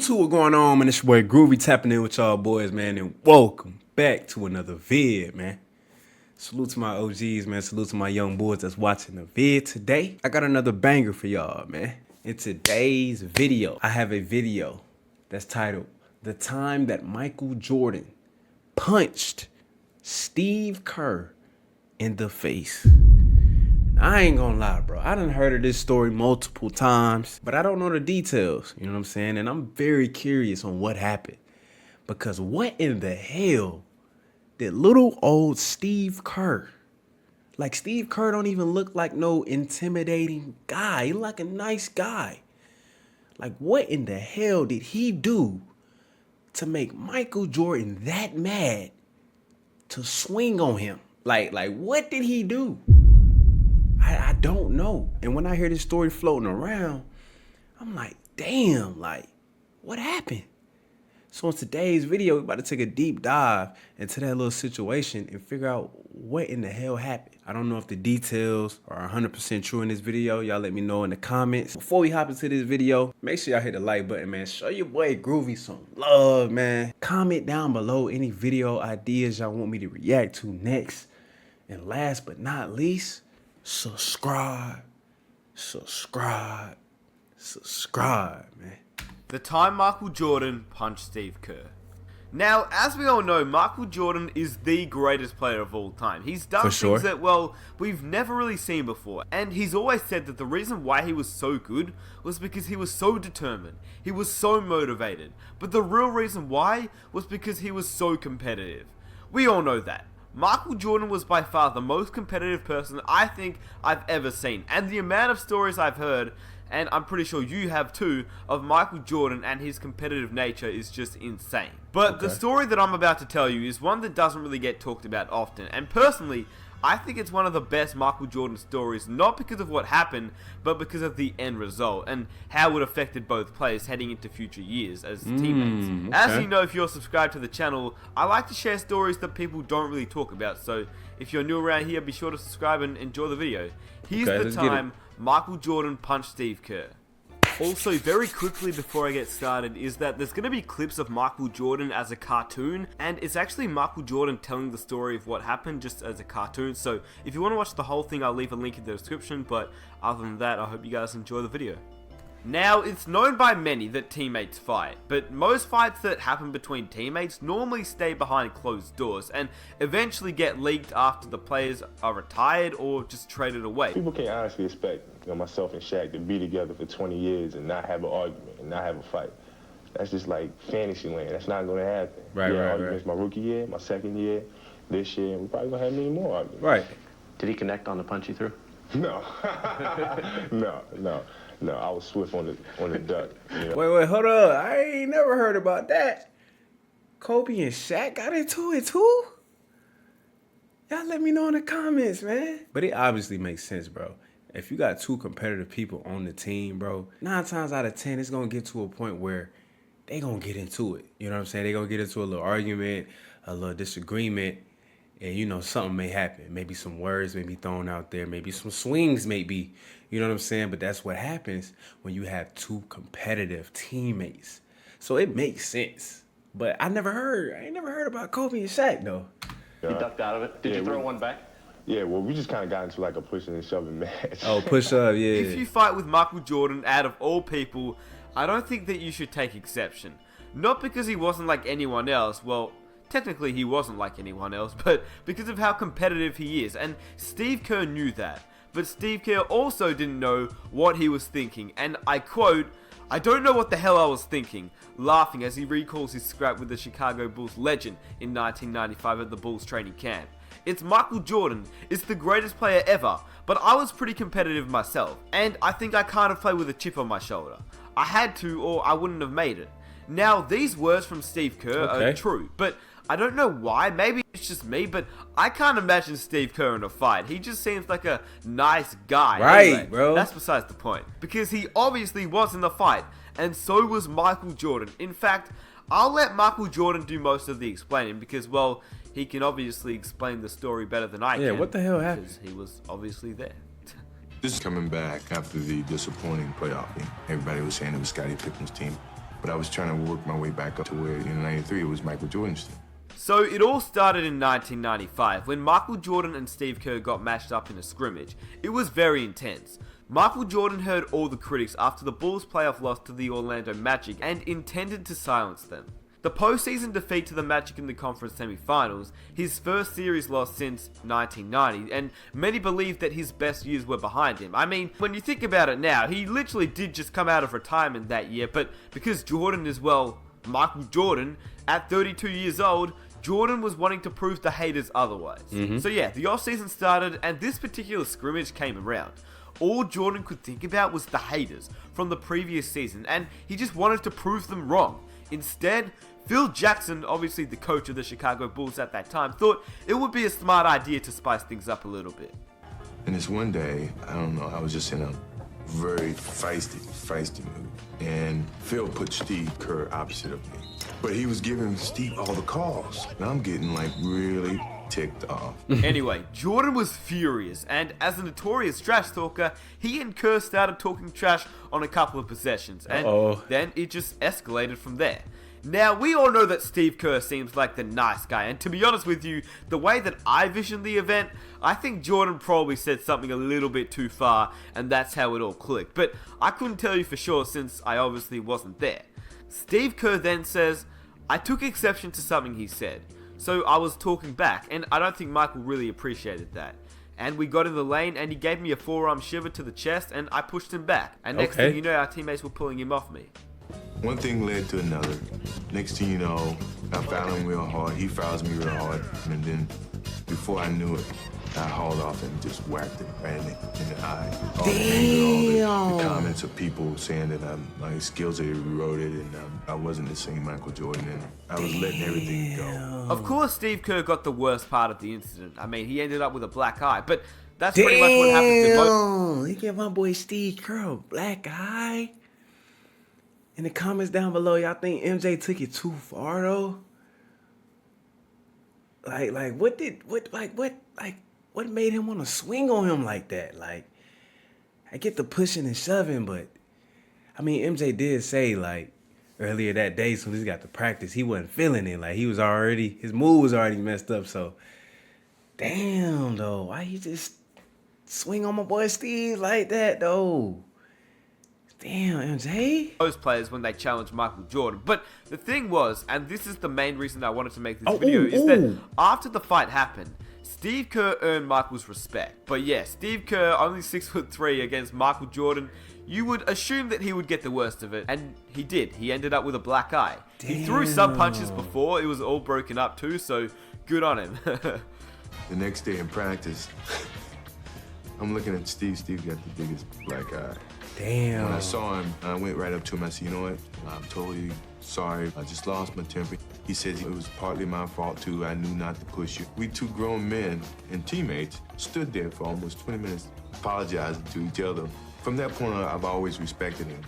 YouTube, what going on, man? It's your boy Groovy tapping in with y'all boys, man, and welcome back to another vid, man. Salute to my OGs, man. Salute to my young boys that's watching the vid today. I got another banger for y'all, man. In today's video, I have a video that's titled, "The Time That Michael Jordan Punched Steve Kerr in the Face." I ain't gonna lie, bro. I done heard of this story multiple times, but I don't know the details, you know what I'm saying? And I'm very curious on what happened. Because what in the hell did little old Steve Kerr, like Steve Kerr don't even look like no intimidating guy. He look like a nice guy. Like what in the hell did he do to make Michael Jordan that mad to swing on him? Like what did he do? I don't know. And when I hear this story floating around, I'm like, damn, like, what happened? So in today's video, we're about to take a deep dive into that little situation and figure out what in the hell happened. I don't know if the details are 100% true in this video. Y'all let me know in the comments. Before we hop into this video, make sure y'all hit the like button, man. Show your boy Groovy some love, man. Comment down below any video ideas y'all want me to react to next. And last but not least, subscribe, man. The time Michael Jordan punched Steve Kerr. Now, as we all know, Michael Jordan is the greatest player of all time. He's done things that, well, we've never really seen before. And he's always said that the reason why he was so good was because he was so determined. He was so motivated. But the real reason why was because he was so competitive. We all know that. Michael Jordan was by far the most competitive person I think I've ever seen. And the amount of stories I've heard, and I'm pretty sure you have too, of Michael Jordan and his competitive nature is just insane. But the story that I'm about to tell you is one that doesn't really get talked about often. And personally, I think it's one of the best Michael Jordan stories, not because of what happened, but because of the end result and how it affected both players heading into future years as teammates. As you know, if you're subscribed to the channel, I like to share stories that people don't really talk about. So if you're new around here, be sure to subscribe and enjoy the video. Here's the time Michael Jordan punched Steve Kerr. Also, very quickly before I get started, is that there's going to be clips of Michael Jordan as a cartoon, and it's actually Michael Jordan telling the story of what happened just as a cartoon. So if you want to watch the whole thing, I'll leave a link in the description, but other than that, I hope you guys enjoy the video. Now, it's known by many that teammates fight, but most fights that happen between teammates normally stay behind closed doors and eventually get leaked after the players are retired or just traded away. People can't honestly expect myself and Shaq to be together for 20 years and not have an argument and not have a fight. That's just like fantasy land. That's not going to happen. Right. Arguments my rookie year, my second year, this year, and we're probably going to have many more arguments. Right. Did he connect on the punch you threw? No. No, I was swift on the duck. You know? Wait, hold up. I ain't never heard about that. Kobe and Shaq got into it too? Y'all let me know in the comments, man. But it obviously makes sense, bro. If you got two competitive people on the team, bro, 9 times out of 10, it's going to get to a point where they going to get into it. You know what I'm saying? They going to get into a little argument, a little disagreement, and, you know, something may happen. Maybe some words may be thrown out there. Maybe some swings may be. You know what I'm saying? But that's what happens when you have two competitive teammates. So it makes sense. But I ain't never heard about Kobe and Shaq, though. You ducked out of it? Did you throw one back? Yeah, well, we just kind of got into like a pushing and shoving match. Oh, push up, yeah. If you fight with Michael Jordan, out of all people, I don't think that you should take exception. Not because he wasn't like anyone else, well, technically he wasn't like anyone else, but because of how competitive he is. And Steve Kerr knew that. But Steve Kerr also didn't know what he was thinking. And I quote, "I don't know what the hell I was thinking," laughing as he recalls his scrap with the Chicago Bulls legend in 1995 at the Bulls training camp. It's Michael Jordan. It's the greatest player ever. But I was pretty competitive myself. And I think I kind of play with a chip on my shoulder. I had to, or I wouldn't have made it. Now, these words from Steve Kerr are true, but I don't know why. Maybe it's just me, but I can't imagine Steve Kerr in a fight. He just seems like a nice guy. Right, anyway, bro. That's besides the point. Because he obviously was in the fight, and so was Michael Jordan. In fact, I'll let Michael Jordan do most of the explaining because, well, he can obviously explain the story better than I can. Yeah, what the hell happened? Because he was obviously there. This is coming back after the disappointing playoff game. Everybody was saying it was Scottie Pippen's team. But I was trying to work my way back up to where in '93 it was Michael Jordan's team. So it all started in 1995 when Michael Jordan and Steve Kerr got matched up in a scrimmage. It was very intense. Michael Jordan heard all the critics after the Bulls' playoff loss to the Orlando Magic and intended to silence them. The postseason defeat to the Magic in the conference semifinals, his first series loss since 1990, and many believe that his best years were behind him. I mean, when you think about it now, he literally did just come out of retirement that year, but because Jordan is, well, Michael Jordan, at 32 years old, Jordan was wanting to prove to haters otherwise. So yeah, the offseason started, and this particular scrimmage came around. All Jordan could think about was the haters from the previous season, and he just wanted to prove them wrong. Instead, Phil Jackson, obviously the coach of the Chicago Bulls at that time, thought it would be a smart idea to spice things up a little bit. And this one day, I don't know, I was just in a very feisty mood. And Phil put Steve Kerr opposite of me. But he was giving Steve all the calls. And I'm getting like really ticked off. Anyway, Jordan was furious, and as a notorious trash talker, he and Kerr started talking trash on a couple of possessions, and then it just escalated from there. Now, we all know that Steve Kerr seems like the nice guy, and to be honest with you, the way that I visioned the event, I think Jordan probably said something a little bit too far, and that's how it all clicked. But I couldn't tell you for sure since I obviously wasn't there. Steve Kerr then says, "I took exception to something he said. So I was talking back, and I don't think Michael really appreciated that. And we got in the lane, and he gave me a forearm shiver to the chest, and I pushed him back. And next thing you know, our teammates were pulling him off me." One thing led to another. Next thing you know, I fouled him real hard. He fouls me real hard. And then before I knew it, I hauled off and just whacked it right in the eye. All the comments of people saying that my skills had eroded and I wasn't the same Michael Jordan, and I was letting everything go. Of course, Steve Kerr got the worst part of the incident. I mean, he ended up with a black eye, but that's pretty much what happened to both. He gave my boy Steve Kerr a black eye. In the comments down below, y'all think MJ took it too far though? What made him want to swing on him like that? Like, I get the pushing and shoving, but I mean, MJ did say like earlier that day, as soon as he got to practice, he wasn't feeling it. Like his mood was already messed up. So, damn though, why he just swing on my boy Steve like that though? Damn, MJ. Those players when they challenged Michael Jordan. But the thing was, and this is the main reason I wanted to make this video, is that after the fight happened, Steve Kerr earned Michael's respect. But yeah, Steve Kerr, only 6'3" against Michael Jordan, you would assume that he would get the worst of it. And he did. He ended up with a black eye. Damn. He threw some punches before. It was all broken up too, so good on him. The next day in practice, I'm looking at Steve. Steve got the biggest black eye. Damn. When I saw him, I went right up to him. I said, "You know what? I'm totally sorry. I just lost my temper." He said it was partly my fault too. I knew not to push you. We two grown men and teammates stood there for almost 20 minutes apologizing to each other. From that point on, I've always respected him.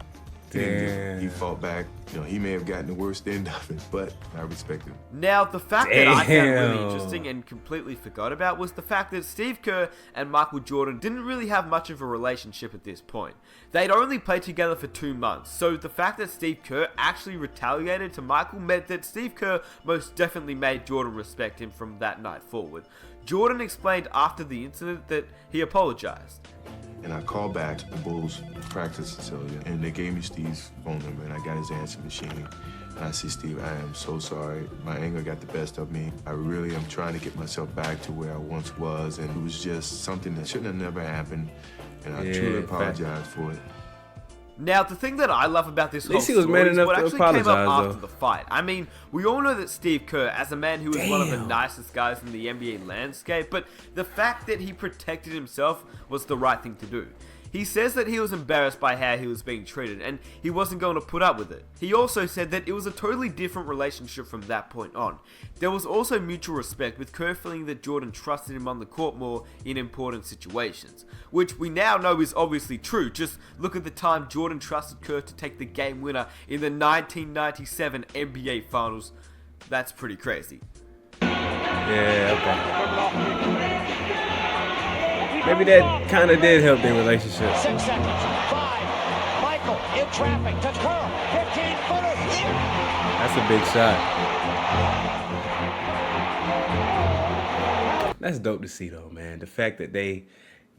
Damn. He fought back. You know, he may have gotten the worst end of it, but I respect him. Now, the fact that I found really interesting and completely forgot about was the fact that Steve Kerr and Michael Jordan didn't really have much of a relationship at this point. They'd only played together for 2 months, so the fact that Steve Kerr actually retaliated to Michael meant that Steve Kerr most definitely made Jordan respect him from that night forward. Jordan explained after the incident that he apologized. And I called back to the Bulls practice facility, and they gave me Steve's phone number, and I got his answer machine. And I said, "Steve, I am so sorry. My anger got the best of me. I really am trying to get myself back to where I once was, and it was just something that shouldn't have never happened, and I truly apologize for it." Now, the thing that I love about this whole story is what actually came up after the fight. I mean, we all know that Steve Kerr, as a man who was one of the nicest guys in the NBA landscape, but the fact that he protected himself was the right thing to do. He says that he was embarrassed by how he was being treated, and he wasn't going to put up with it. He also said that it was a totally different relationship from that point on. There was also mutual respect, with Kerr feeling that Jordan trusted him on the court more in important situations, which we now know is obviously true. Just look at the time Jordan trusted Kerr to take the game winner in the 1997 NBA Finals. That's pretty crazy. Yeah, okay. Maybe that kind of did help their relationship. 6 seconds. 5. Michael in traffic to Kerr. 15-footer. That's a big shot. That's dope to see, though, man. The fact that they,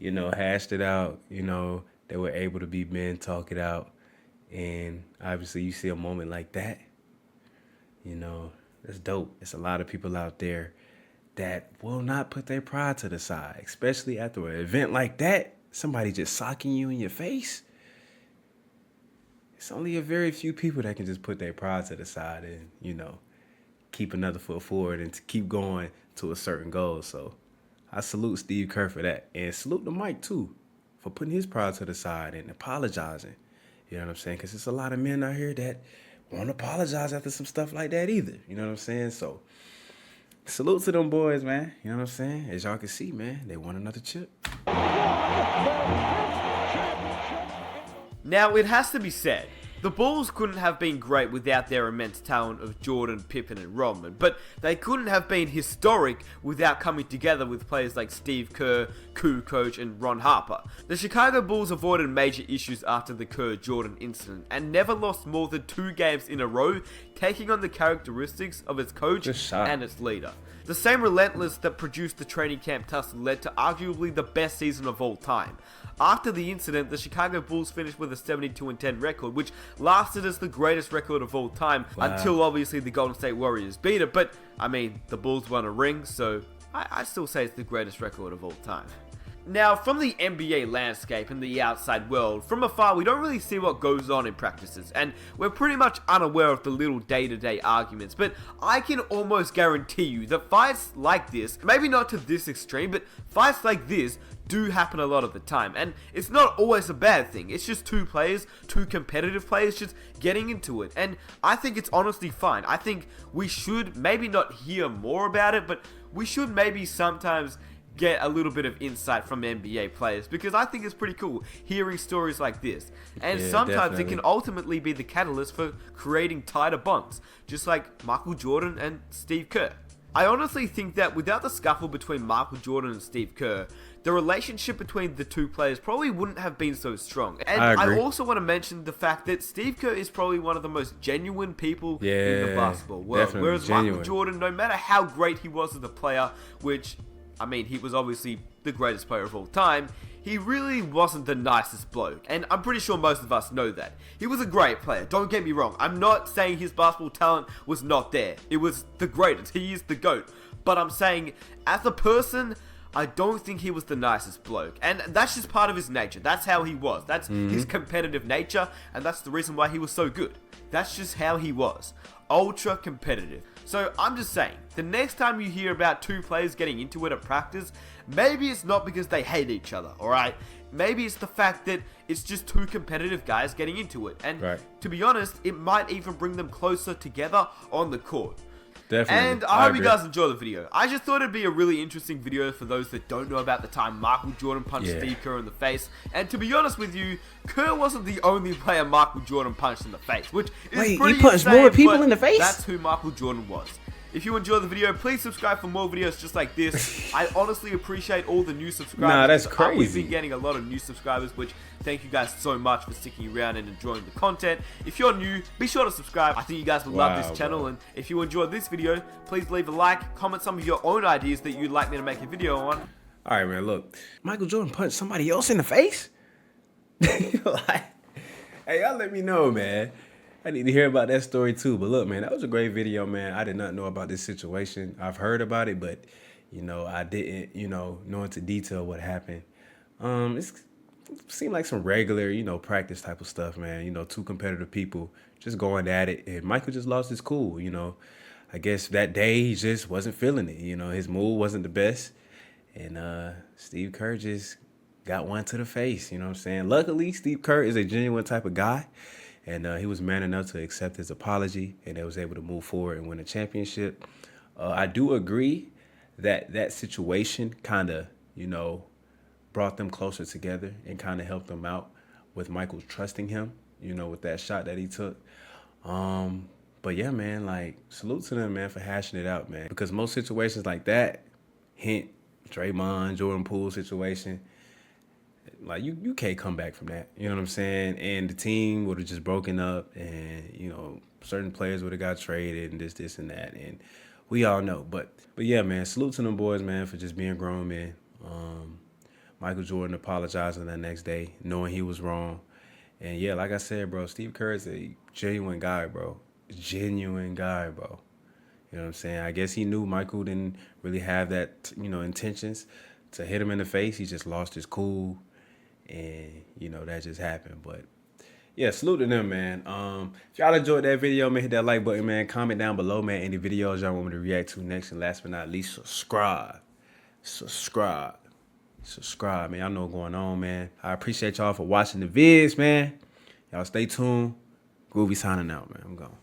hashed it out, they were able to be men, talk it out. And obviously you see a moment like that, that's dope. It's a lot of people out there that will not put their pride to the side, especially after an event like that. Somebody just socking you in your face. It's only a very few people that can just put their pride to the side and, keep another foot forward and to keep going to a certain goal. So I salute Steve Kerr for that. And salute the Mike, too, for putting his pride to the side and apologizing. You know what I'm saying? Because there's a lot of men out here that won't apologize after some stuff like that either. You know what I'm saying? So salute to them boys, man. You know what I'm saying? As y'all can see, man, they won another chip. Now, it has to be said, the Bulls couldn't have been great without their immense talent of Jordan, Pippen, and Rodman, but they couldn't have been historic without coming together with players like Steve Kerr, Kukoc, and Ron Harper. The Chicago Bulls avoided major issues after the Kerr-Jordan incident and never lost more than 2 games in a row, taking on the characteristics of its coach and its leader. The same relentlessness that produced the training camp tussle led to arguably the best season of all time. After the incident, the Chicago Bulls finished with a 72-10 record, which lasted as the greatest record of all time until obviously the Golden State Warriors beat it. But, I mean, the Bulls won a ring, so I still say it's the greatest record of all time. Now, from the NBA landscape and the outside world, from afar we don't really see what goes on in practices, and we're pretty much unaware of the little day-to-day arguments, but I can almost guarantee you that fights like this, maybe not to this extreme, but fights like this do happen a lot of the time, and it's not always a bad thing. It's just 2 players, 2 competitive players just getting into it, and I think it's honestly fine. I think we should maybe not hear more about it, but we should maybe sometimes get a little bit of insight from NBA players, because I think it's pretty cool hearing stories like this, and sometimes it can ultimately be the catalyst for creating tighter bonds, just like Michael Jordan and Steve Kerr. I honestly think that without the scuffle between Michael Jordan and Steve Kerr, the relationship between the 2 players probably wouldn't have been so strong. And I also want to mention the fact that Steve Kerr is probably one of the most genuine people in the basketball world. Whereas Michael Jordan, no matter how great he was as a player, which, I mean, he was obviously the greatest player of all time, he really wasn't the nicest bloke. And I'm pretty sure most of us know that. He was a great player, don't get me wrong. I'm not saying his basketball talent was not there. It was the greatest. He is the GOAT. But I'm saying, as a person, I don't think he was the nicest bloke. And that's just part of his nature. That's how he was. That's his competitive nature, and that's the reason why he was so good. That's just how he was. Ultra competitive. So I'm just saying, the next time you hear about 2 players getting into it at practice, maybe it's not because they hate each other, alright? Maybe it's the fact that it's just 2 competitive guys getting into it. And to be honest, it might even bring them closer together on the court. Definitely. And I hope you guys enjoy the video. I just thought it'd be a really interesting video for those that don't know about the time Michael Jordan punched Steve Kerr in the face. And to be honest with you, Kerr wasn't the only player Michael Jordan punched in the face, which is pretty he punched insane, more people in the face? That's who Michael Jordan was. If you enjoyed the video, please subscribe for more videos just like this. I honestly appreciate all the new subscribers. Nah, that's crazy. We've been getting a lot of new subscribers, which thank you guys so much for sticking around and enjoying the content. If you're new, be sure to subscribe. I think you guys will love this channel. And if you enjoyed this video, please leave a like, comment some of your own ideas that you'd like me to make a video on. All right, man, look. Michael Jordan punched somebody else in the face? Hey, y'all let me know, man. I need to hear about that story too. But look, man, that was a great video, man. I did not know about this situation. I've heard about it, but, I didn't, know into detail what happened. It seemed like some regular, practice type of stuff, man. 2 competitive people just going at it. And Michael just lost his cool, I guess that day he just wasn't feeling it. His mood wasn't the best. And Steve Kerr just got one to the face, you know what I'm saying? Luckily, Steve Kerr is a genuine type of guy. And he was man enough to accept his apology, and they was able to move forward and win a championship. I do agree that situation kind of, brought them closer together and kind of helped them out with Michael trusting him, with that shot that he took. But yeah, man, like, salute to them, man, for hashing it out, man. Because most situations like that, hint, Draymond, Jordan Poole situation, Like you can't come back from that. You know what I'm saying? And the team would have just broken up, and certain players would have got traded, and this, and that, and we all know. But yeah, man, salute to them boys, man, for just being grown men. Michael Jordan apologizing the next day, knowing he was wrong. And yeah, like I said, bro, Steve Kerr is a genuine guy, bro. Genuine guy, bro. You know what I'm saying? I guess he knew Michael didn't really have that, intentions to hit him in the face. He just lost his cool, and that just happened. But yeah, salute to them, man. If y'all enjoyed that video, man, hit that like button, man. Comment down below, man, any videos y'all want me to react to next. And last but not least, subscribe, man. Y'all know what's going on, man. I appreciate y'all for watching the vids, man. Y'all stay tuned. Groovy signing out, man. I'm gone.